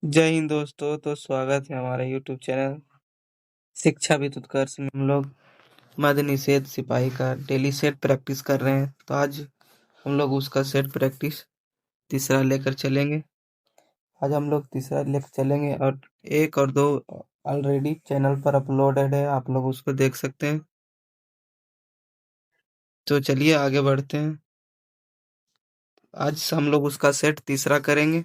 जय हिंद दोस्तों। तो स्वागत है हमारे यूट्यूब चैनल शिक्षा विद उत्कर्ष में। हम लोग मद्य निषेध सिपाही का डेली सेट प्रैक्टिस कर रहे हैं। तो आज हम लोग उसका सेट प्रैक्टिस तीसरा लेकर चलेंगे। आज हम लोग तीसरा लेकर चलेंगे और एक और दो ऑलरेडी चैनल पर अपलोडेड है, आप लोग उसको देख सकते हैं। तो चलिए आगे बढ़ते हैं। आज हम लोग उसका सेट तीसरा करेंगे।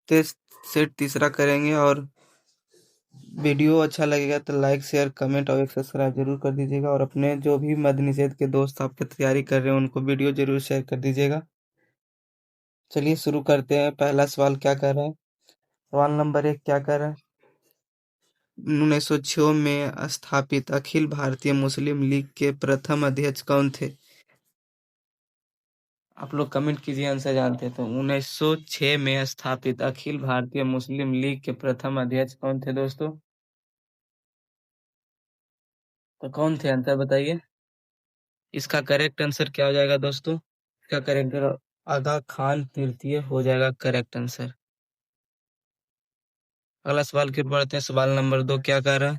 सेट तीसरा करेंगे और वीडियो अच्छा लगेगा तो लाइक शेयर कमेंट और एक सब्सक्राइब जरूर कर दीजिएगा। और अपने जो भी मद्य निषेध के दोस्त आपके तैयारी कर रहे हैं उनको वीडियो जरूर शेयर कर दीजिएगा। चलिए शुरू करते हैं। पहला सवाल क्या कर रहा है? सवाल नंबर 1 क्या कर रहा है? 1906 में स्थापित अखिल भारतीय मुस्लिम लीग के प्रथम अध्यक्ष कौन थे? आप लोग कमेंट कीजिए आंसर जानते हैं तो। 1906 में स्थापित अखिल भारतीय मुस्लिम लीग के प्रथम अध्यक्ष कौन थे दोस्तों? तो कौन थे, आंसर बताइए। इसका करेक्ट आंसर क्या हो जाएगा दोस्तों? इसका करेक्ट आगा खान तृतीय हो जाएगा करेक्ट आंसर। अगला सवाल की ओर बढ़ते हैं। सवाल नंबर 2 क्या कह रहा है?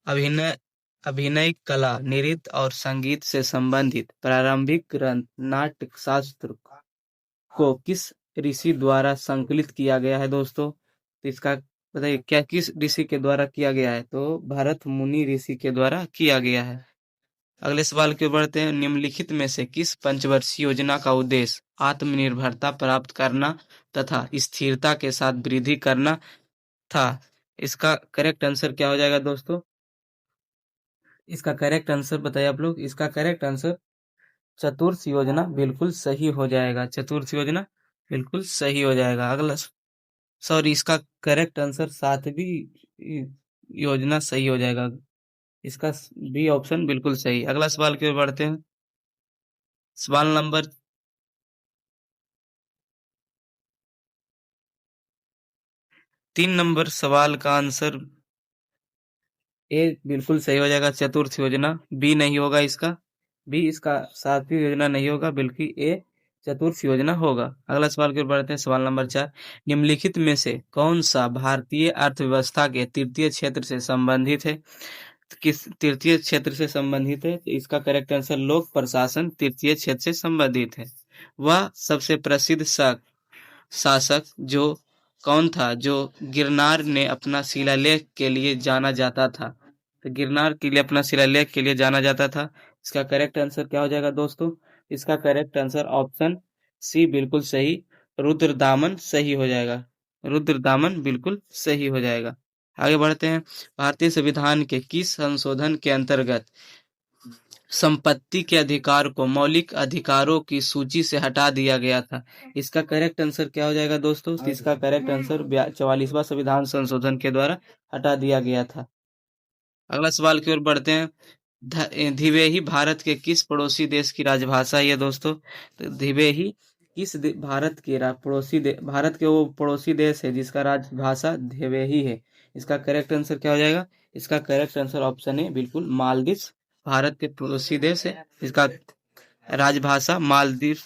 अभिनय अभिनय कला, नृत्य और संगीत से संबंधित प्रारंभिक ग्रंथ नाट्य शास्त्र को किस ऋषि द्वारा संकलित किया गया है दोस्तों? तो इसका बताइए, क्या किस ऋषि के द्वारा किया गया है? तो भरत मुनि ऋषि के द्वारा किया गया है। अगले सवाल की ओर बढ़ते हैं। निम्नलिखित में से किस पंचवर्षीय योजना का उद्देश्य आत्मनिर्भरता प्राप्त करना तथा स्थिरता के साथ वृद्धि करना था? इसका करेक्ट आंसर क्या हो जाएगा दोस्तों? इसका करेक्ट आंसर बताइए आप लोग। इसका करेक्ट आंसर चतुर्थ योजना बिल्कुल सही हो जाएगा। चतुर्थ योजना बिल्कुल सही हो जाएगा। अगला सॉरी, इसका करेक्ट आंसर सातवीं योजना सही हो जाएगा। इसका बी ऑप्शन बिल्कुल सही। अगला सवाल की ओर बढ़ते हैं। सवाल नंबर 3 नंबर सवाल का आंसर ए बिल्कुल सही हो जाएगा। चतुर्थ योजना बी नहीं होगा इसका। बी इसका सातवीं योजना नहीं होगा, बल्कि ए चतुर्थ योजना होगा। अगला सवाल की ओर बढ़ते हैं। सवाल नंबर 4, निम्नलिखित में से कौन सा भारतीय अर्थव्यवस्था के तृतीय क्षेत्र से संबंधित है? तो किस तृतीय क्षेत्र से संबंधित है? तो इसका करेक्ट आंसर लोक प्रशासन तृतीय क्षेत्र से संबंधित है। वह सबसे प्रसिद्ध शासक जो कौन था जो गिरनार ने अपना शिलालेख के लिए जाना जाता था? तो गिरनार के लिए अपना शिलालेख के लिए जाना जाता था। इसका करेक्ट आंसर क्या हो जाएगा दोस्तों? इसका करेक्ट आंसर ऑप्शन सी बिल्कुल सही, रुद्रदामन सही हो जाएगा। रुद्रदामन बिल्कुल सही हो जाएगा। आगे बढ़ते हैं। भारतीय संविधान के किस संशोधन के अंतर्गत संपत्ति के अधिकार को मौलिक अधिकारों की सूची से हटा दिया गया था? इसका करेक्ट आंसर क्या हो जाएगा दोस्तों? इसका करेक्ट आंसर 44वां संविधान संशोधन के द्वारा हटा दिया गया था। अगला सवाल की ओर बढ़ते हैं। धिवेही भारत के किस पड़ोसी देश की राजभाषा है दोस्तों? तो धिवेही किस भारत के वो पड़ोसी देश है जिसका राजभाषा धिवेही है। इसका करेक्ट आंसर क्या हो जाएगा? इसका करेक्ट आंसर ऑप्शन है बिल्कुल मालदीव भारत के पड़ोसी देश है। इसका राजभाषा मालदीव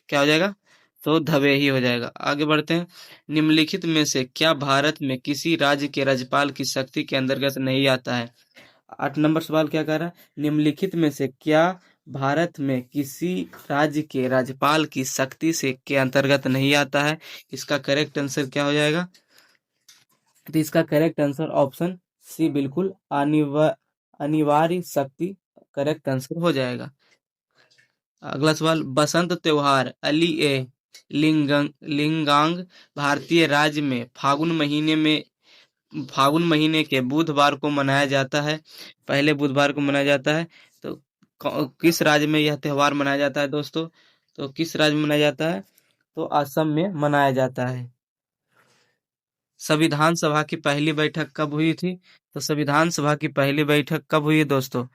क्या हो जाएगा? तो धवेही हो जाएगा। आगे बढ़ते हैं। निम्नलिखित में से क्या भारत में किसी राज्य के राज्यपाल की शक्ति के अंतर्गत नहीं आता है? 8 नंबर सवाल क्या कह रहा है? निम्नलिखित में से क्या भारत में किसी राज्य के राज्यपाल की शक्ति से के अंतर्गत नहीं आता है? इसका करेक्ट आंसर क्या हो जाएगा? तो इसका करेक्ट आंसर ऑप्शन सी बिल्कुल अनिवार्य शक्ति करेक्ट आंसर हो जाएगा। अगला सवाल, बसंत त्योहार अली ए लिंगांग भारतीय राज्य में फागुन महीने के बुधवार को मनाया जाता है। पहले बुधवार को मनाया जाता है। तो किस राज्य में यह त्योहार मनाया जाता है दोस्तों? तो किस राज्य में मनाया जाता है? तो असम में मनाया जाता है। संविधान सभा की पहली बैठक कब हुई थी? तो संविधान सभा की पहली बैठक कब हुई है दोस्तों?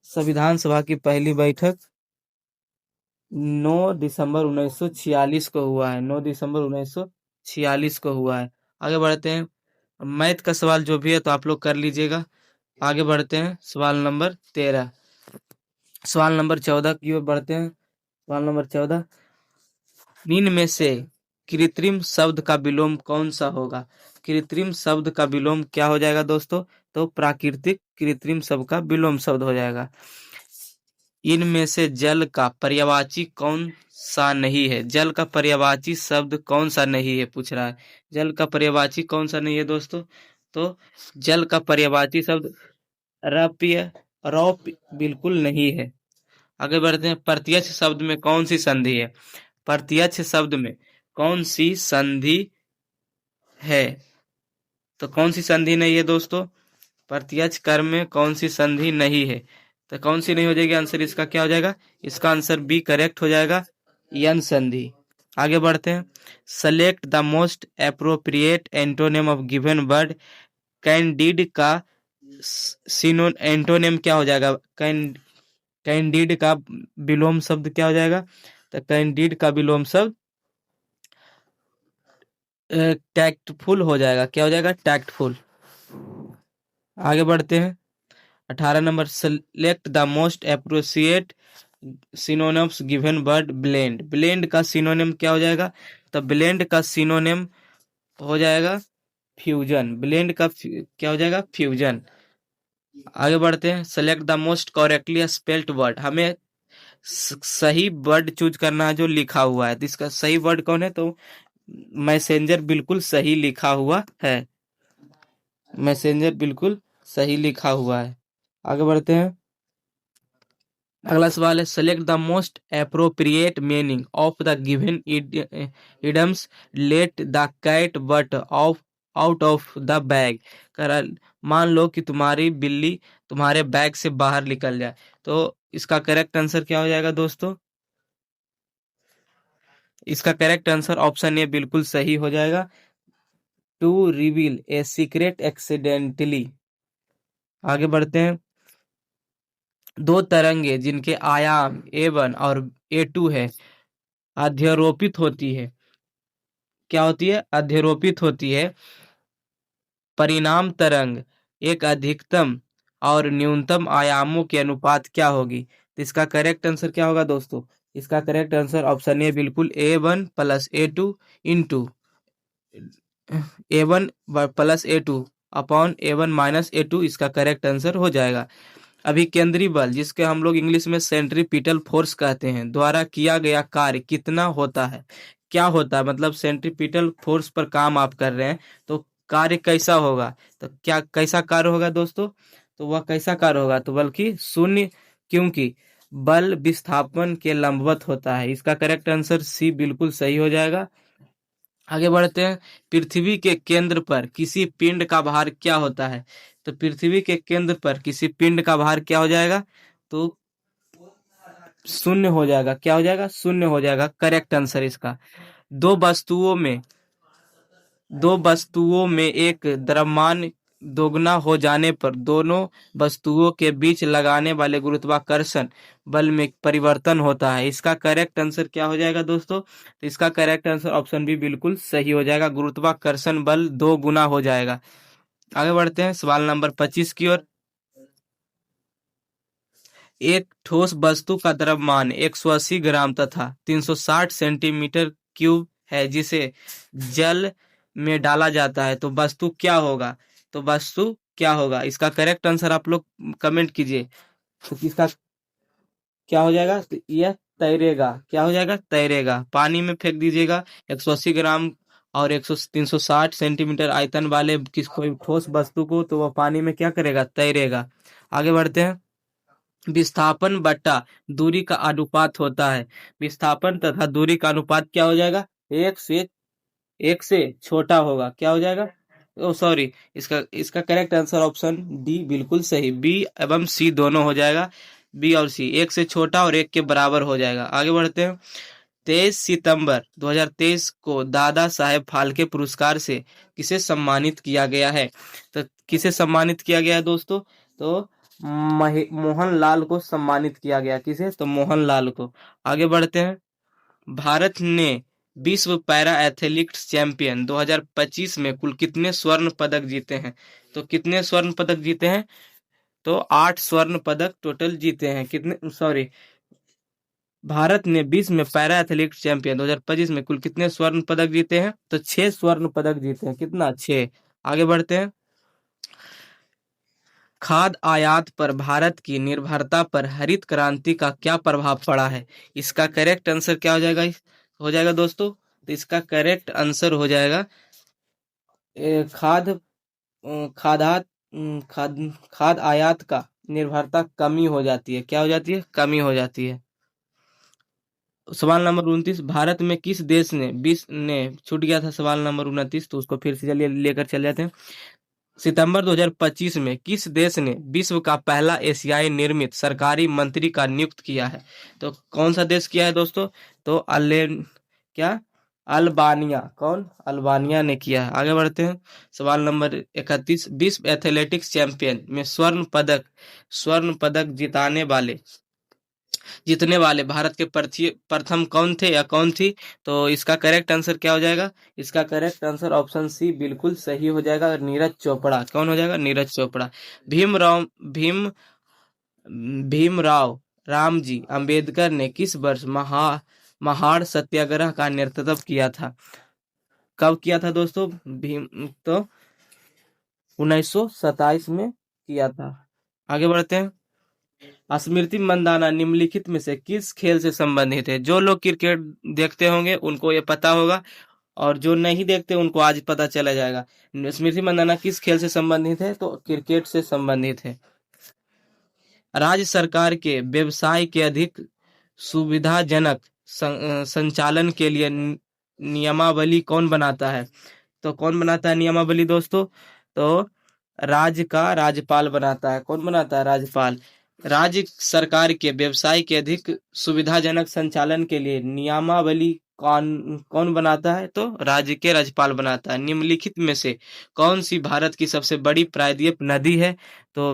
संविधान सभा की पहली बैठक 9 दिसंबर 1946 को हुआ है। 9 दिसंबर 1946 को हुआ है। आगे बढ़ते हैं। मैथ का सवाल जो भी है तो आप लोग कर लीजिएगा। आगे बढ़ते हैं। सवाल नंबर 13। सवाल नंबर 14 की ओर बढ़ते हैं। सवाल नंबर 14, निम्न में से कृत्रिम शब्द का विलोम कौन सा होगा? कृत्रिम शब्द का विलोम क्या हो जाएगा दोस्तों? तो प्राकृतिक कृत्रिम शब्द का विलोम शब्द हो जाएगा। इनमें से जल का पर्यायवाची कौन सा नहीं है? जल का पर्यायवाची शब्द कौन सा नहीं है, पूछ रहा है। जल का पर्यायवाची कौन सा नहीं है दोस्तों? तो जल का पर्यायवाची शब्द रप्य रौप बिल्कुल नहीं है। आगे बढ़ते हैं। प्रत्यक्ष शब्द में कौन सी संधि है? प्रत्यक्ष शब्द में कौन सी संधि है? तो कौन सी संधि नहीं है दोस्तों? प्रत्यक्ष कर्म में कौन सी संधि नहीं है? तो कौन सी नहीं हो जाएगी? आंसर इसका क्या हो जाएगा? इसका आंसर बी करेक्ट हो जाएगा, यन संधि। आगे बढ़ते हैं। Select the most appropriate antonym of given word. Candid का सिनो एंटोनिम क्या हो जाएगा? कैंडिड का विलोम शब्द क्या हो जाएगा? तो कैंडिड का विलोम शब्द टैक्टफुल हो जाएगा। क्या हो जाएगा? टैक्टफुल। आगे बढ़ते हैं। 18 number. Select the most appropriate synonyms given word blend. Blend का सिनोनिम क्या हो जाएगा? तो ब्लेंड का सिनोनिम हो जाएगा फ्यूजन। ब्लेंड का क्या हो जाएगा? फ्यूजन। आगे बढ़ते हैं। Select the most correctly spelled word. हमें सही वर्ड चूज करना है जो लिखा हुआ है। तो इसका सही वर्ड कौन है? तो मैसेंजर बिल्कुल सही लिखा हुआ है। मैसेंजर बिल्कुल सही लिखा हुआ है। आगे बढ़ते हैं। अगला सवाल है। Select the most appropriate meaning of the given idioms. Let the cat but of out of the bag. कर मान लो कि तुम्हारी बिल्ली तुम्हारे बैग से बाहर निकल जाए। तो इसका करेक्ट आंसर क्या हो जाएगा दोस्तों? इसका करेक्ट आंसर ऑप्शन ए बिल्कुल सही हो जाएगा, to reveal a secret accidentally. आगे बढ़ते हैं। दो तरंगे जिनके आयाम A1 और A2 है अध्यारोपित होती है। क्या होती है? अध्यारोपित होती है। परिणाम तरंग एक अधिकतम और न्यूनतम आयामों के अनुपात क्या होगी? तो इसका करेक्ट आंसर क्या होगा दोस्तों? इसका करेक्ट आंसर ऑप्शन ए बिल्कुल A1 plus A2 into A1 plus A2 upon A1 minus A2 इसका करेक्ट आंसर हो जाएगा। अभिकेंद्री बल, जिसके हम लोग इंग्लिश में सेंट्रीपिटल फोर्स कहते हैं, द्वारा किया गया कार्य कितना होता है? क्या होता है? मतलब सेंट्रीपिटल फोर्स पर काम आप कर रहे हैं तो कार्य कैसा होगा? तो क्या कैसा कार्य होगा दोस्तों? तो वह कैसा कार्य होगा? तो बल्कि शून्य, क्योंकि बल विस्थापन के लंबवत होता है। इसका करेक्ट आंसर सी बिल्कुल सही हो जाएगा। आगे बढ़ते हैं। पृथ्वी के केंद्र पर किसी पिंड का भार क्या होता है? तो पृथ्वी के केंद्र पर किसी पिंड का भार क्या हो जाएगा? तो शून्य हो जाएगा। क्या हो जाएगा? शून्य हो जाएगा। करेक्ट आंसर इसका। दो वस्तुओं में दो वस्तुओं में एक द्रव्यमान दोगुना हो जाने पर दोनों वस्तुओं के बीच लगाने वाले गुरुत्वाकर्षण बल में परिवर्तन होता है। इसका करेक्ट आंसर क्या हो जाएगा दोस्तों? तो इसका करेक्ट आंसर ऑप्शन बी बिल्कुल सही हो जाएगा। गुरुत्वाकर्षण बल 2 गुना हो जाएगा। आगे बढ़ते हैं सवाल नंबर 25 की ओर। एक ठोस वस्तु का द्रव्यमान 180 ग्राम तथा 360 सेंटीमीटर क्यूब है, जिसे जल में डाला जाता है, तो वस्तु क्या होगा? तो वस्तु क्या होगा? इसका करेक्ट आंसर आप लोग कमेंट कीजिए। तो इसका क्या हो जाएगा? तो यह तैरेगा। क्या हो जाएगा? तैरेगा। पानी में फेंक दीजिएगा 180 ग्राम और 360 सेंटीमीटर आयतन वाले किस कोई ठोस वस्तु को, तो वह पानी में क्या करेगा? तैरेगा। आगे बढ़ते हैं। विस्थापन बट्टा दूरी का अनुपात होता है। विस्थापन तथा दूरी का अनुपात क्या हो जाएगा? एक से छोटा होगा। क्या हो जाएगा? ओ सॉरी, इसका इसका करेक्ट आंसर ऑप्शन डी बिल्कुल सही। बी एवं सी दोनों हो जाएगा। बी और सी, एक से छोटा और एक के बराबर हो जाएगा। आगे बढ़ते हैं। 23 सितंबर 2023 को दादा साहेब फाल्के पुरस्कार से किसे सम्मानित किया गया है? तो किसे सम्मानित किया गया है दोस्तों? तो मोहनलाल को सम्मानित किया गया। किसे? तो मोहनलाल को। आगे बढ़ते हैं। भारत ने विश्व पैरा एथलेटिक्स चैंपियन 2025 में कुल कितने स्वर्ण पदक जीते हैं? तो कितने स्वर्ण पदक जीते हैं? तो 8 स्वर्ण पदक टोटल जीते हैं। कितने? सॉरी, भारत ने विश्व में पैरा एथलेटिक्स चैंपियन 2025 में कुल कितने स्वर्ण पदक जीते हैं? तो 6 स्वर्ण पदक जीते हैं। कितना? 6। आगे बढ़ते हैं। खाद्य आयात पर भारत की निर्भरता पर हरित क्रांति का क्या प्रभाव पड़ा है? इसका करेक्ट आंसर क्या हो जाएगा? दोस्तों, तो इसका करेक्ट आंसर हो जाएगा खाद्य खाद्यात खाद्य आयात का निर्भरता कमी हो जाती है। क्या हो जाती है? कमी हो जाती है। सवाल नंबर 29, भारत में किस देश ने छूट गया था सवाल नंबर 29, तो उसको फिर से चलिए लेकर चले जाते हैं। सितंबर 2025 में किस देश ने विश्व का पहला एशियाई निर्मित सरकारी मंत्री का नियुक्त किया है? तो कौन सा देश किया है दोस्तों? तो क्या? अल्बानिया। कौन? अल्बानिया ने किया है। आगे बढ़ते हैं। सवाल नंबर 31, विश्व एथलेटिक्स चैंपियन में स्वर्ण पदक जीतने वाले भारत के प्रथम कौन थे या कौन थी? तो इसका करेक्ट आंसर क्या हो जाएगा? इसका करेक्ट आंसर ऑप्शन सी बिल्कुल सही हो जाएगा। नीरज चोपड़ा। कौन हो जाएगा? नीरज चोपड़ा। भीमराव रामजी अंबेडकर ने किस वर्ष महाड़ सत्याग्रह का नेतृत्व किया था? कब किया था दोस्तों? भीम तो 1927 में किया था। आगे बढ़ते हैं। स्मृति मंदाना निम्नलिखित में से किस खेल से संबंधित है? जो लोग क्रिकेट देखते होंगे उनको ये पता होगा, और जो नहीं देखते उनको आज पता चला जाएगा। स्मृति मंदाना किस खेल से संबंधित है? तो क्रिकेट से संबंधित है। राज्य सरकार के व्यवसाय के अधिक सुविधाजनक संचालन के लिए नियमावली कौन बनाता है? तो कौन बनाता है नियमावली दोस्तों? तो राज्य का राज्यपाल बनाता है। कौन बनाता है? राज्यपाल। राज्य सरकार के व्यवसाय के अधिक सुविधाजनक संचालन के लिए नियमावली कौन बनाता है? तो राज्य के राज्यपाल बनाता है। निम्नलिखित में से कौन सी भारत की सबसे बड़ी प्रायद्वीप नदी है? तो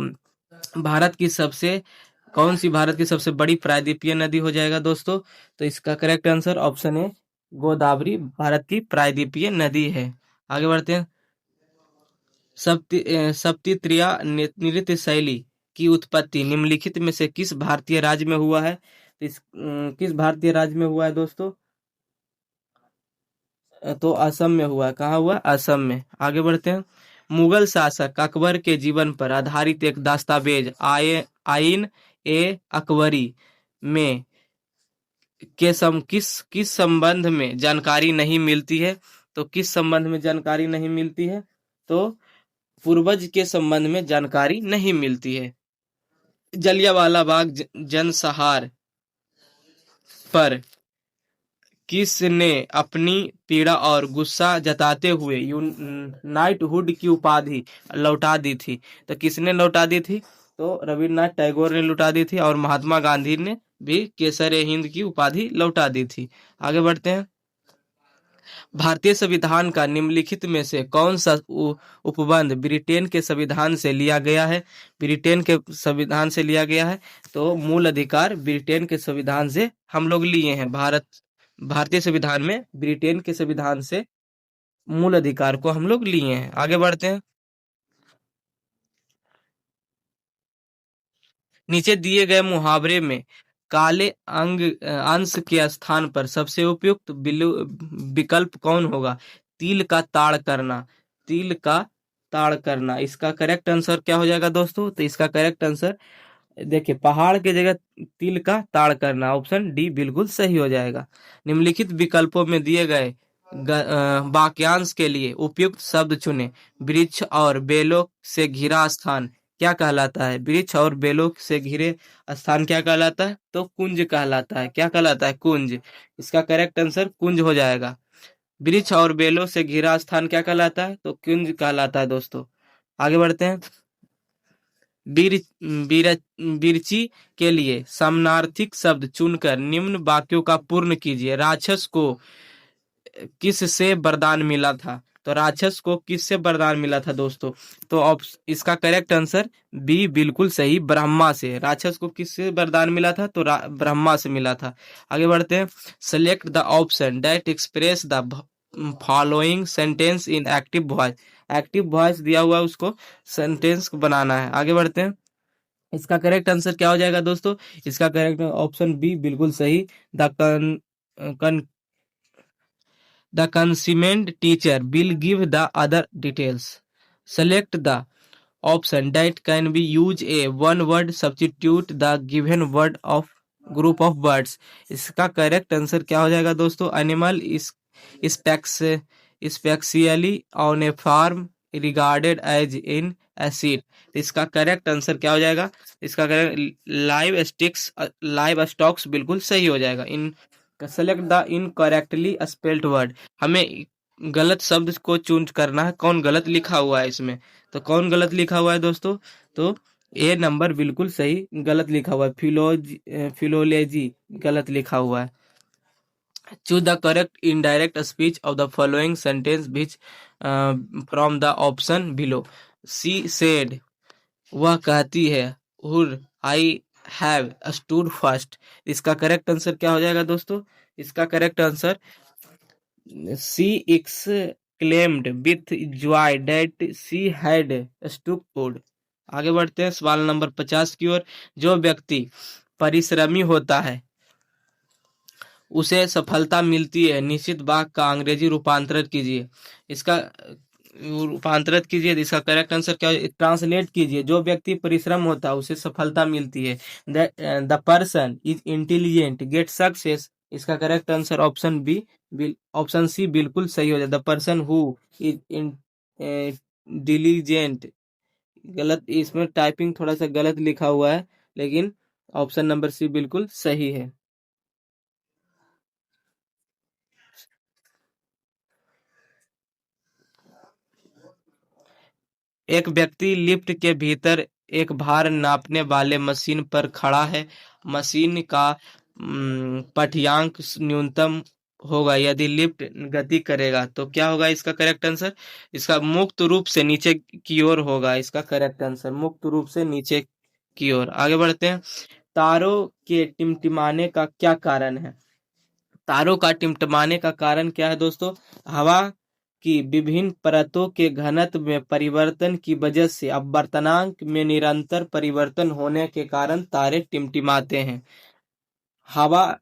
कौन सी भारत की सबसे बड़ी प्रायद्वीपीय नदी हो जाएगा दोस्तों? तो इसका करेक्ट आंसर ऑप्शन है गोदावरी भारत की प्रायद्वीपीय नदी है। आगे बढ़ते हैं। सप्तत्रिया नृत्य शैली की उत्पत्ति निम्नलिखित में से किस भारतीय राज्य में हुआ है? किस भारतीय राज्य में हुआ है दोस्तों? तो असम में हुआ है। कहाँ हुआ? असम में। आगे बढ़ते हैं। मुगल शासक अकबर के जीवन पर आधारित एक दस्तावेज आइन ए अकबरी में किस संबंध में जानकारी नहीं मिलती है? तो किस संबंध में जानकारी नहीं मिलती है? तो पूर्वज के संबंध में जानकारी नहीं मिलती है। जलियांवाला बाग जनसंहार पर किसने अपनी पीड़ा और गुस्सा जताते हुए नाइटहुड की उपाधि लौटा दी थी? तो किसने लौटा दी थी? तो रविन्द्रनाथ टैगोर ने लौटा दी थी, और महात्मा गांधी ने भी केसर हिंद की उपाधि लौटा दी थी। आगे बढ़ते हैं। भारतीय संविधान का निम्नलिखित में से कौन सा उपबंध ब्रिटेन के संविधान से लिया गया है? ब्रिटेन के संविधान से लिया गया है। तो मूल अधिकार ब्रिटेन के संविधान से हम लोग लिए हैं। भारतीय संविधान में ब्रिटेन के संविधान से मूल अधिकार को हम लोग लिए हैं। आगे बढ़ते हैं। नीचे दिए गए मुहावरे में काले अंश के स्थान पर सबसे उपयुक्त विकल्प कौन होगा? तिल का ताड़ करना। तिल का ताड़ करना। इसका करेक्ट आंसर क्या हो जाएगा दोस्तों? तो इसका करेक्ट आंसर देखिए, पहाड़ के जगह तिल का ताड़ करना, ऑप्शन डी बिल्कुल सही हो जाएगा। निम्नलिखित विकल्पों में दिए गए वाक्यांश के लिए उपयुक्त शब्द चुने। वृक्ष और बेलों से घिरा स्थान क्या कहलाता है? वृक्ष और बेलों से घिरे स्थान क्या कहलाता है? तो कुंज कहलाता है। क्या कहलाता है? कुंज। इसका करेक्ट आंसर कुंज हो जाएगा। वृक्ष और बेलों से घिरा स्थान क्या कहलाता है? तो कुंज कहलाता है दोस्तों। आगे बढ़ते हैं। बिरची के लिए समानार्थिक शब्द चुनकर निम्न वाक्यों का पूर्ण कीजिए। राक्षस को किस से वरदान मिला था? तो राक्षस को किससे वरदान मिला था दोस्तों? तो इसका करेक्ट आंसर बी बिल्कुल सही, ब्रह्मा से। राक्षस को किससे वरदान मिला था? तो ब्रह्मा से मिला था। आगे बढ़ते हैं। Select the option that express the following sentence in active voice. Active voice दिया हुआ उसको सेंटेंस बनाना है। आगे बढ़ते हैं। इसका करेक्ट आंसर क्या हो जाएगा दोस्तों? इसका करेक्ट ऑप्शन बी बिल्कुल सही। द कन The consignment teacher will give the other details. Select the option that can be use a one word substitute the given word of group of words. इसका correct answer क्या हो जाएगा दोस्तों? Animal is especially on a farm regarded as an asset. इसका correct answer क्या हो जाएगा? इसका करेक्ट लाइव स्टॉक्स बिल्कुल सही हो जाएगा। इन select the incorrectly spelled word. हमें गलत शब्द को चूज करना है, कौन गलत लिखा हुआ है इसमें। तो कौन गलत लिखा हुआ है दोस्तों? तो ए नंबर बिल्कुल सही गलत लिखा हुआ है। फिलोलॉजी गलत लिखा हुआ है। Choose the correct indirect speech of the following sentence which from the option below. She said, वह कहती है। Hurrah, I have stood first. इसका करेक्ट आंसर क्या हो जाएगा दोस्तों? इसका correct answer she exclaimed with joy that she had stood food. आगे बढ़ते हैं सवाल नंबर 50 की ओर। जो व्यक्ति परिश्रमी होता है उसे सफलता मिलती है। निश्चित वाक्य का अंग्रेजी रूपांतरित कीजिए। इसका रूपांतरित कीजिए। इसका करेक्ट आंसर क्या है? ट्रांसलेट कीजिए। जो व्यक्ति परिश्रम होता है उसे सफलता मिलती है। The person is intelligent get success. इसका correct answer option B option C बिल्कुल सही हो जाए। The person who is diligent, गलत, इसमें टाइपिंग थोड़ा सा गलत लिखा हुआ है, लेकिन ऑप्शन नंबर सी बिल्कुल सही है। एक व्यक्ति लिफ्ट के भीतर एक भार नापने वाले मशीन पर खड़ा है। मशीन का पठ्यांक न्यूनतम होगा यदि लिफ्ट गति करेगा। तो क्या होगा इसका करेक्ट आंसर? इसका मुक्त रूप से नीचे की ओर होगा। इसका करेक्ट आंसर मुक्त रूप से नीचे की ओर। आगे बढ़ते हैं। तारों के टिमटिमाने का क्या कारण है? तारों का टिमटिमाने का कारण क्या है दोस्तों? हवा की विभिन्न परतों के घनत्व में परिवर्तन की वजह से अपवर्तनांक में निरंतर परिवर्तन होने के कारण तारे टिमटिमाते हैं। हवा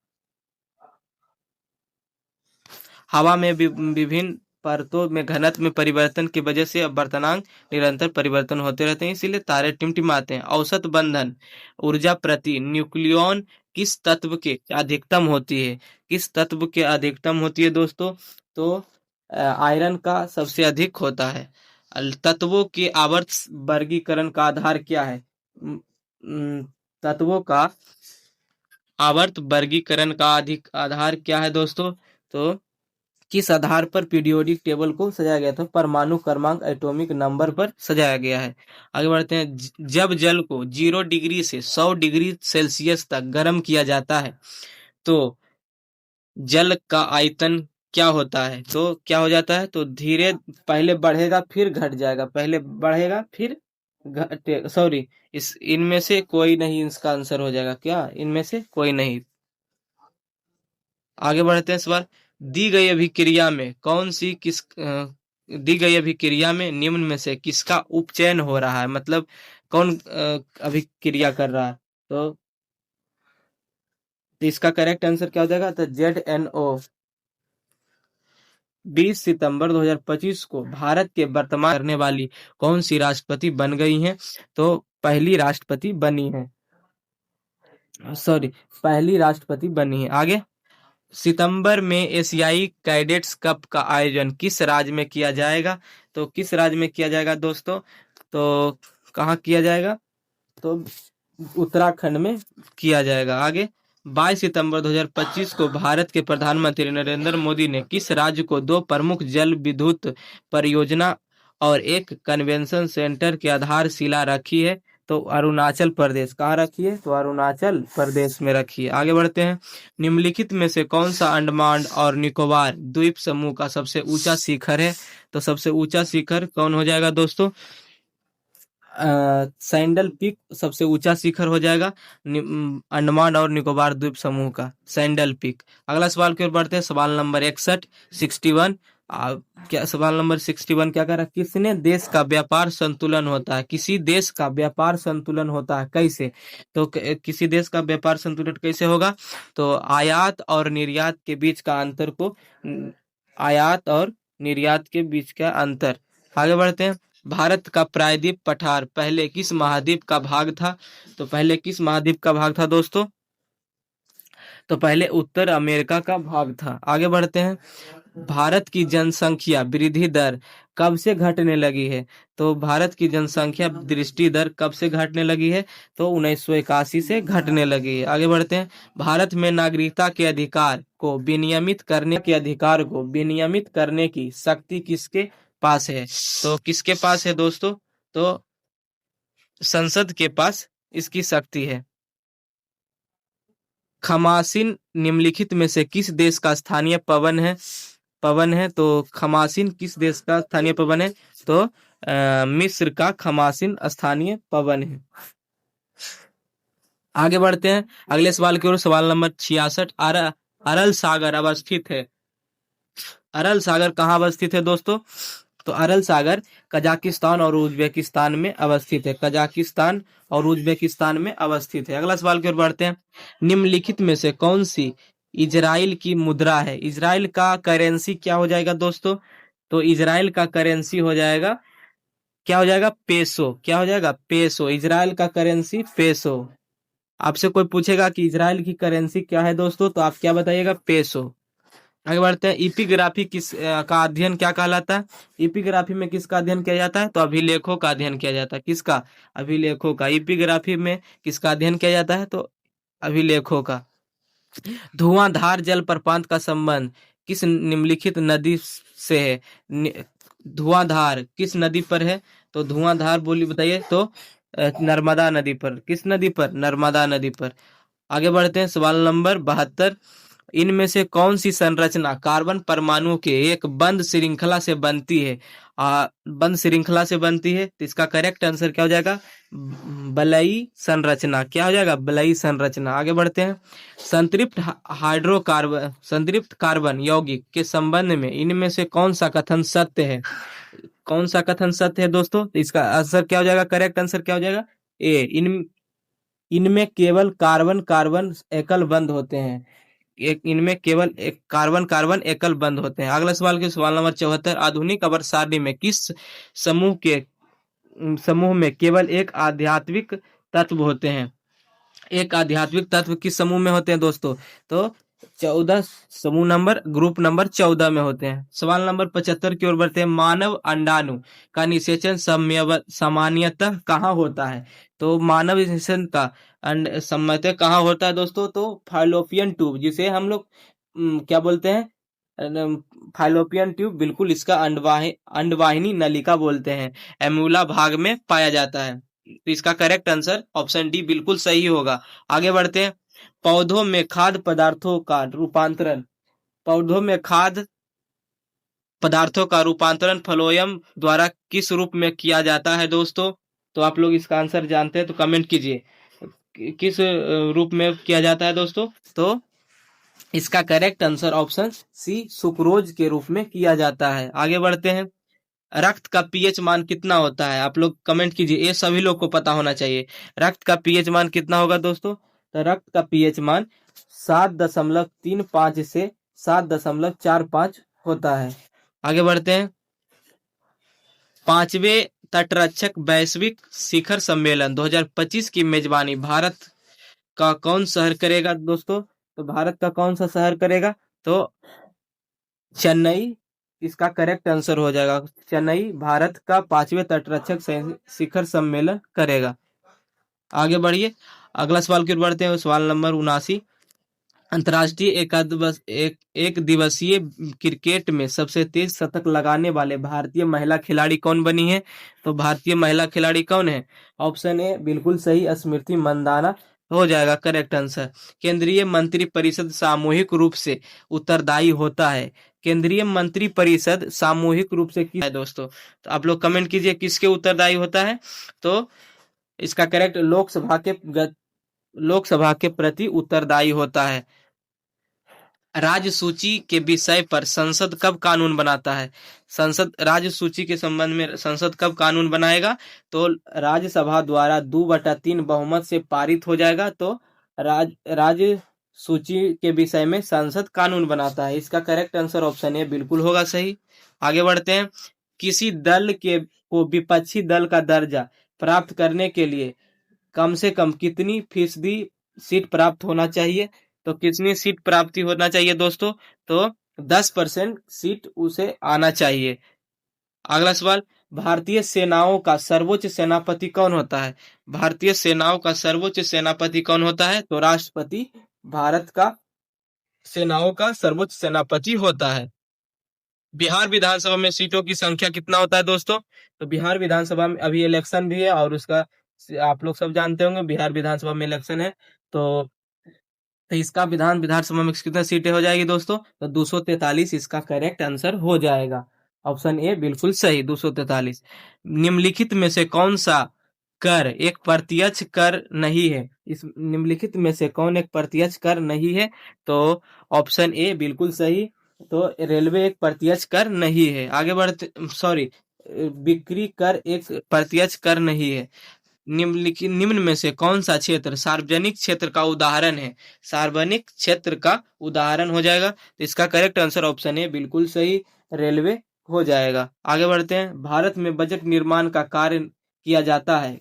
हवा में विभिन्न परतों में घनत्व में परिवर्तन की वजह से अपवर्तनांक निरंतर परिवर्तन होते रहते हैं, इसीलिए तारे टिमटिमाते हैं। औसत बंधन ऊर्जा प्रति न्यूक्लियॉन किस तत्व के अधिकतम होती है? किस तत्व के अधिकतम होती है दोस्तों? तो आयरन का सबसे अधिक होता है। तत्वों के आवर्त वर्गीकरण का आधार क्या है? तत्वों का आवर्त वर्गीकरण का अधिक आधार क्या है दोस्तों? तो किस आधार पर पीरियोडिक टेबल को सजाया गया था? परमाणु क्रमांक एटॉमिक नंबर पर सजाया गया है। आगे बढ़ते हैं। जब जल को 0 डिग्री से 100 डिग्री सेल्सियस तक गर्म किया जाता है तो जल का आयतन क्या होता है? तो क्या हो जाता है? तो धीरे पहले बढ़ेगा फिर घट जाएगा, पहले बढ़ेगा फिर घटे, सॉरी, इस इनमें से कोई नहीं इसका आंसर हो जाएगा। क्या इनमें से कोई नहीं? आगे बढ़ते हैं सवाल। दी गई अभिक्रिया में कौन सी किस दी गई अभिक्रिया में निम्न में से किसका उपचयन हो रहा है? मतलब कौन अभिक्रिया कर रहा है? तो इसका करेक्ट आंसर क्या हो जाएगा? तो ZNO। 20 सितंबर 2025 को भारत के वर्तमान करने वाली कौन सी राष्ट्रपति बन गई हैं? तो पहली राष्ट्रपति बनी है, सॉरी, पहली राष्ट्रपति बनी है। आगे, सितंबर में एशियाई कैडेट्स कप का आयोजन किस राज्य में किया जाएगा? तो किस राज्य में किया जाएगा दोस्तों? तो कहाँ किया जाएगा? तो उत्तराखंड में किया जाएगा। आगे, 22 सितंबर 2025 को भारत के प्रधानमंत्री नरेंद्र मोदी ने किस राज्य को 2 प्रमुख जल विद्युत परियोजना और एक कन्वेंशन सेंटर की आधारशिला रखी है? तो अरुणाचल प्रदेश। कहाँ रखी है? तो अरुणाचल प्रदेश में रखी है। आगे बढ़ते हैं। निम्नलिखित में से कौन सा अंडमान और निकोबार द्वीप समूह का सबसे ऊंचा शिखर है? तो सबसे ऊंचा शिखर कौन हो जाएगा दोस्तों? सैंडल पीक सबसे ऊंचा शिखर हो जाएगा अंडमान और निकोबार द्वीप समूह का, सैंडल पीक। अगला सवाल की ओर बढ़ते हैं। सवाल नंबर 61, क्या सवाल नंबर 61 क्या कह रहा है, किसने देश का व्यापार संतुलन होता है, किसी देश का व्यापार संतुलन होता है कैसे? तो किसी देश का व्यापार संतुलन कैसे होगा? तो आयात और निर्यात के बीच का अंतर को आयात और निर्यात के बीच का अंतर। आगे बढ़ते हैं। भारत का प्रायद्वीप पठार पहले किस महाद्वीप का भाग था? तो पहले किस महाद्वीप का भाग था दोस्तों? तो पहले उत्तर अमेरिका का भाग था। आगे बढ़ते हैं। भारत की जनसंख्या वृद्धि दर कब से घटने लगी है? तो भारत की जनसंख्या वृद्धि दर कब से घटने लगी है? तो 1981 से घटने लगी है। आगे बढ़ते हैं। भारत में नागरिकता के अधिकार को विनियमित करने की शक्ति किसके पास है? तो किसके पास है दोस्तों? तो संसद के पास इसकी शक्ति है। खमासिन निम्नलिखित में से किस देश का स्थानीय पवन है? तो खमासिन किस देश का स्थानीय पवन है? तो मिस्र का खमासिन स्थानीय पवन है। आगे बढ़ते हैं अगले सवाल की ओर। सवाल नंबर 66। अरल सागर अवस्थित है। अरल सागर कहाँ अवस्थित है दोस्तों? तो अरल सागर कजाकिस्तान और उज्बेकिस्तान में अवस्थित है। कजाकिस्तान और उज्बेकिस्तान में अवस्थित है। अगला सवाल की ओर बढ़ते हैं। निम्नलिखित में से कौन सी इजराइल की मुद्रा है? इजराइल का करेंसी क्या हो जाएगा दोस्तों? तो इजराइल का करेंसी हो जाएगा, क्या हो जाएगा? पेसो। क्या हो जाएगा? पेसो। इजराइल का करेंसी पेसो। आपसे कोई पूछेगा कि इजराइल की करेंसी क्या है दोस्तों, तो आप क्या बताइएगा? पेसो। आगे बढ़ते हैं। इपिग्राफी का अध्ययन क्या कहलाता है? इपिग्राफी में किसका अध्ययन किया जाता है? तो अभिलेखों का अध्ययन किया जाता है। किसका? अभिलेखों का। इपिग्राफी में किसका अध्ययन किया जाता है? तो अभिलेखों का। धुआंधार जलप्रपात का संबंध किस निम्नलिखित नदी से है? धुआंधार किस नदी पर है? तो धुआंधार बोली बताइए। तो नर्मदा नदी पर। किस नदी पर? नर्मदा नदी पर। आगे बढ़ते हैं। सवाल नंबर 72। इनमें से कौन सी संरचना कार्बन परमाणु के एक बंद श्रृंखला से बनती है? बंद श्रृंखला से बनती है। तो इसका करेक्ट आंसर क्या हो जाएगा? बलई संरचना। क्या हो जाएगा? बलई संरचना। आगे बढ़ते हैं। संतृप्त कार्बन यौगिक के संबंध में इनमें से कौन सा कथन सत्य है? कौन सा कथन सत्य है दोस्तों? तो इसका आंसर क्या हो जाएगा? करेक्ट आंसर क्या हो जाएगा? ए। इनमें केवल कार्बन कार्बन एकल बंद होते हैं। इनमें केवल एक कार्बन कार्बन एकल बंद होते हैं। अगला सवाल के सवाल नंबर 74। आधुनिक अवर सारणी में किस समूह में केवल एक आध्यात्मिक तत्व होते हैं? एक आध्यात्मिक तत्व किस समूह में होते हैं दोस्तों? तो 14 समूह नंबर ग्रुप नंबर 14 में होते हैं। सवाल नंबर 75 की ओर बढ़ते हैं। मानव अंडाणु का निषेचन सामान्यतः कहाँ होता है? तो मानव निषेचन का सामान्यतः कहाँ होता है दोस्तों? तो फाइलोपियन ट्यूब, जिसे हम लोग क्या बोलते हैं? फाइलोपियन ट्यूब, बिल्कुल इसका अंडवाहिनी नलिका बोलते हैं, एम्यूला भाग में पाया जाता है। तो इसका करेक्ट आंसर ऑप्शन डी बिल्कुल सही होगा। आगे बढ़ते हैं। पौधों में खाद्य पदार्थों का रूपांतरण पौधों में खाद्य पदार्थों का रूपांतरण फ्लोएम द्वारा किस रूप में किया जाता है दोस्तों? तो आप लोग इसका आंसर जानते हैं तो कमेंट कीजिए। किस रूप में किया जाता है दोस्तों? तो इसका correct answer option C sucrose के रूप में किया जाता है। आगे बढ़ते हैं। रक्त का पीएच मान कितना होता है? आप लोग कमेंट कीजिए, ये सभी लोग को पता होना चाहिए। रक्त का पीएच मान कितना होगा दोस्तों? तो रक्त का पीएच मान 7.35 से 7.45 होता है। आगे बढ़ते हैं। 5वें तटरक्षक वैश्विक शिखर सम्मेलन 2025 की मेजबानी भारत का कौन शहर करेगा दोस्तों? तो भारत का कौन सा शहर करेगा? तो चेन्नई इसका करेक्ट आंसर हो जाएगा। चेन्नई भारत का 5वें तटरक्षक शिखर सम्मेलन करेगा। आगे बढ़िए। अगला सवाल की ओर बढ़ते हैं। सवाल नंबर 79। अंतर्राष्ट्रीय एक दिवसीय क्रिकेट में सबसे तेज शतक लगाने वाले भारतीय महिला खिलाड़ी कौन बनी है? तो भारतीय महिला खिलाड़ी कौन है? ऑप्शन ए बिल्कुल सही, स्मृति मंदाना हो जाएगा करेक्ट आंसर। केंद्रीय मंत्री परिषद सामूहिक रूप से उत्तरदायी होता है। केंद्रीय मंत्री परिषद सामूहिक रूप से किस है दोस्तों? तो आप लोग कमेंट कीजिए किसके उत्तरदायी होता है? तो इसका करेक्ट लोकसभा के प्रति उत्तरदायी होता है। राज्य सूची के विषय पर संसद कब कानून बनाता है? संसद राज्य सूची के संबंध में संसद कब कानून बनाएगा? तो राज्यसभा द्वारा 2/3 बहुमत से पारित हो जाएगा, तो राज्य सूची के विषय में संसद कानून बनाता है। इसका करेक्ट आंसर ऑप्शन ए बिल्कुल होगा सही। आगे बढ़ते हैं। किसी दल को विपक्षी दल का दर्जा प्राप्त करने के लिए कम से कम कितनी फीसदी सीट प्राप्त होना चाहिए? तो कितनी सीट प्राप्ति होना चाहिए दोस्तों? तो 10% सीट उसे आना चाहिए। अगला सवाल, भारतीय सेनाओं का सर्वोच्च सेनापति कौन होता है? भारतीय सेनाओं का सर्वोच्च सेनापति कौन होता है? तो राष्ट्रपति भारत का सेनाओं का सर्वोच्च सेनापति होता है। बिहार विधानसभा में सीटों की संख्या कितना होता है दोस्तों? तो बिहार विधानसभा में अभी इलेक्शन भी है, और उसका आप लोग सब जानते होंगे, बिहार विधानसभा में इलेक्शन है। तो इसका विधानसभा में कितनी सीटें हो जाएगी दोस्तों? तो 243 इसका करेक्ट आंसर हो जाएगा। ऑप्शन ए बिल्कुल सही, 243। निम्नलिखित में से कौन सा कर एक प्रत्यक्ष कर नहीं है? इस निम्नलिखित में से कौन एक प्रत्यक्ष कर नहीं है? तो ऑप्शन ए बिल्कुल सही। तो रेलवे एक प्रत्यक्ष कर नहीं है। आगे बढ़ते, सॉरी, बिक्री कर एक प्रत्यक्ष कर नहीं है। निम्न में से कौन सा क्षेत्र सार्वजनिक क्षेत्र का उदाहरण है? सार्वजनिक क्षेत्र का उदाहरण हो जाएगा। तो इसका करेक्ट आंसर ऑप्शन है बिल्कुल सही, रेलवे हो जाएगा। आगे बढ़ते हैं। भारत में बजट निर्माण का कार्य किया जाता है।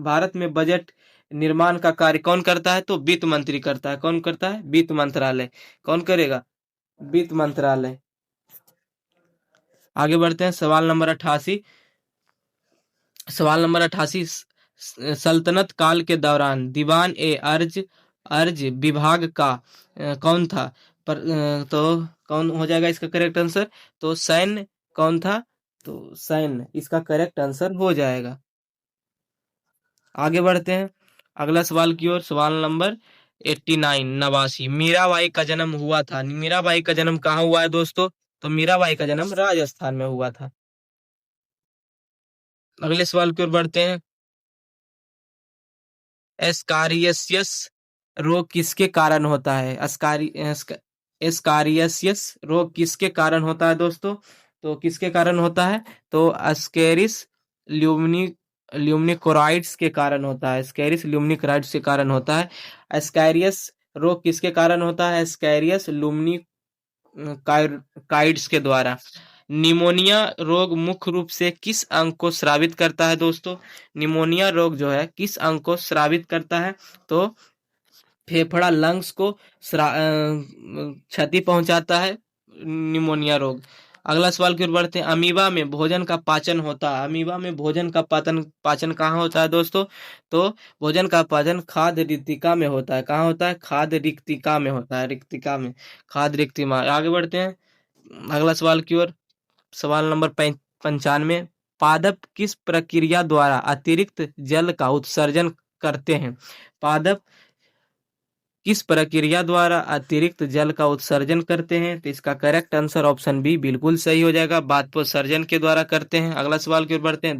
भारत में बजट निर्माण का कार्य कौन करता है? तो वित्त मंत्री करता है। कौन करता है? वित्त मंत्रालय। कौन करेगा? वित्त मंत्रालय। आगे बढ़ते हैं। सवाल नंबर 88। सल्तनत काल के दौरान दीवान ए अर्ज अर्ज विभाग का कौन था? तो कौन हो जाएगा इसका करेक्ट आंसर? तो सैन्य कौन था? तो सैन्य इसका करेक्ट आंसर हो जाएगा। आगे बढ़ते हैं अगला सवाल की ओर। सवाल नंबर 89, 89। मीराबाई का जन्म हुआ था। मीराबाई का जन्म कहाँ हुआ है दोस्तों? तो मीराबाई का जन्म राजस्थान में हुआ था। अगले सवाल की ओर बढ़ते हैं। एस्कारियसियस रोग किसके कारण होता है? एस्कारियसियस रोग किसके कारण होता है दोस्तों? तो किसके कारण होता है? तो अस्केरिस ल्यूमिनी ल्यूमिनिकोराइड्स के कारण होता है। स्कैरिस ल्यूमिनिकोराइड्स के कारण होता है। एस्कैरियस रोग किसके कारण होता है? एस्कैरियस लुमिनी काइड्स के द्वारा। निमोनिया रोग मुख्य रूप से किस अंग को स्रावित करता है दोस्तों? निमोनिया रोग जो है किस अंग को स्रावित करता है? तो फेफड़ा, लंग्स को क्षति पहुंचाता है निमोनिया रोग। अगला सवाल की ओर बढ़ते हैं। अमीबा में भोजन का पाचन होता है। अमीबा में भोजन का पाचन कहाँ होता है दोस्तों? तो भोजन का पाचन खाद्य रिक्तिका में होता है। कहाँ होता है? खाद्य रिक्तिका में होता है। रिक्तिका में, खाद्य रिक्तिका। आगे बढ़ते हैं अगला सवाल की ओर। सवाल नंबर 95। पादप किस प्रक्रिया द्वारा अतिरिक्त जल का उत्सर्जन करते हैं? पादप किस प्रक्रिया द्वारा अतिरिक्त जल का उत्सर्जन करते हैं? तो इसका करेक्ट आंसर ऑप्शन बी बिल्कुल सही हो जाएगा, बाष्पोत्सर्जन के द्वारा करते हैं। अगला सवाल की ओर बढ़ते हैं।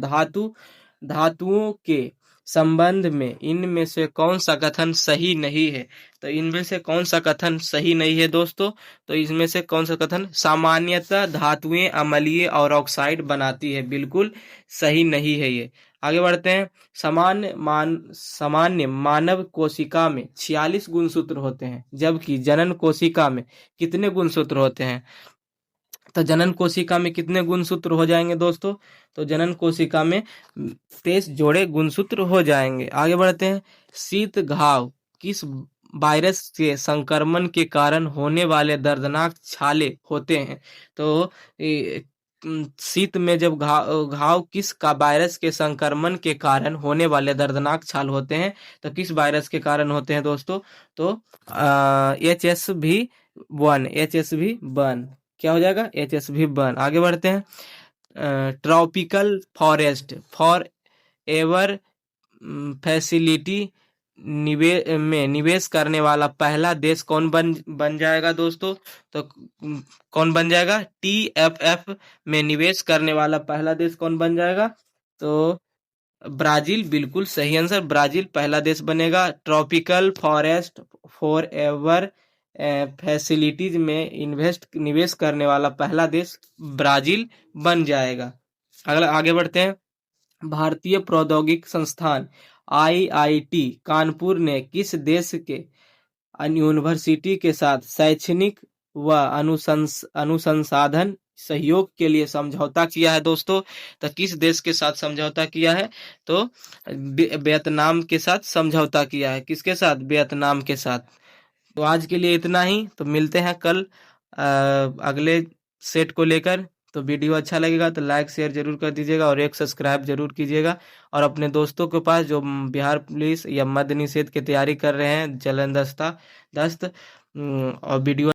धातुओं के संबंध में इनमें से कौन सा कथन सही नहीं है? तो इनमें से कौन सा कथन सही नहीं है दोस्तों? तो इसमें से कौन सा कथन? सामान्यतः धातुएं अम्लीय और ऑक्साइड बनाती है, बिल्कुल सही नहीं है ये। आगे बढ़ते हैं। सामान्य मानव कोशिका में 46 गुणसूत्र होते हैं, जबकि जनन कोशिका में कितने गुणसूत्र होते हैं? तो जनन कोशिका में कितने गुणसूत्र हो जाएंगे दोस्तों? तो जनन कोशिका में 23 जोड़े गुणसूत्र हो जाएंगे। आगे बढ़ते हैं। शीत घाव किस वायरस के संक्रमण के कारण होने वाले दर्दनाक छाले होते हैं? तो शीत में जब घाव किस का वायरस के संक्रमण के कारण होने वाले दर्दनाक छाल होते हैं? तो किस वायरस के कारण होते हैं दोस्तों? तो HSV1 क्या हो जाएगा? HSV1। आगे बढ़ते हैं। Tropical forest for ever facility में निवेश करने वाला पहला देश कौन बन जाएगा दोस्तों? तो कौन बन जाएगा? TFF में निवेश करने वाला पहला देश कौन बन जाएगा? तो ब्राजील बिल्कुल सही आंसर, ब्राजील पहला देश बनेगा। Tropical forest for ever facilities में निवेश करने वाला पहला देश ब्राजील बन जाएगा। अगला आगे बढ़ते हैं। भारतीय प्रौद्योगिकी संस्थान आईआईटी कानपुर ने किस देश के यूनिवर्सिटी के साथ शैक्षणिक व अनुसंधान सहयोग के लिए समझौता किया है दोस्तों? तो किस देश के साथ समझौता किया है? तो वियतनाम के साथ समझौता किया है। किसके साथ? वियतनाम के साथ। तो आज के लिए इतना ही। तो मिलते हैं कल अगले सेट को लेकर। तो वीडियो अच्छा लगेगा तो लाइक शेयर जरूर कर दीजिएगा और एक सब्सक्राइब जरूर कीजिएगा। और अपने दोस्तों के पास जो बिहार पुलिस या मद्य निषेध की तैयारी कर रहे हैं, जलन दस्त और वीडियो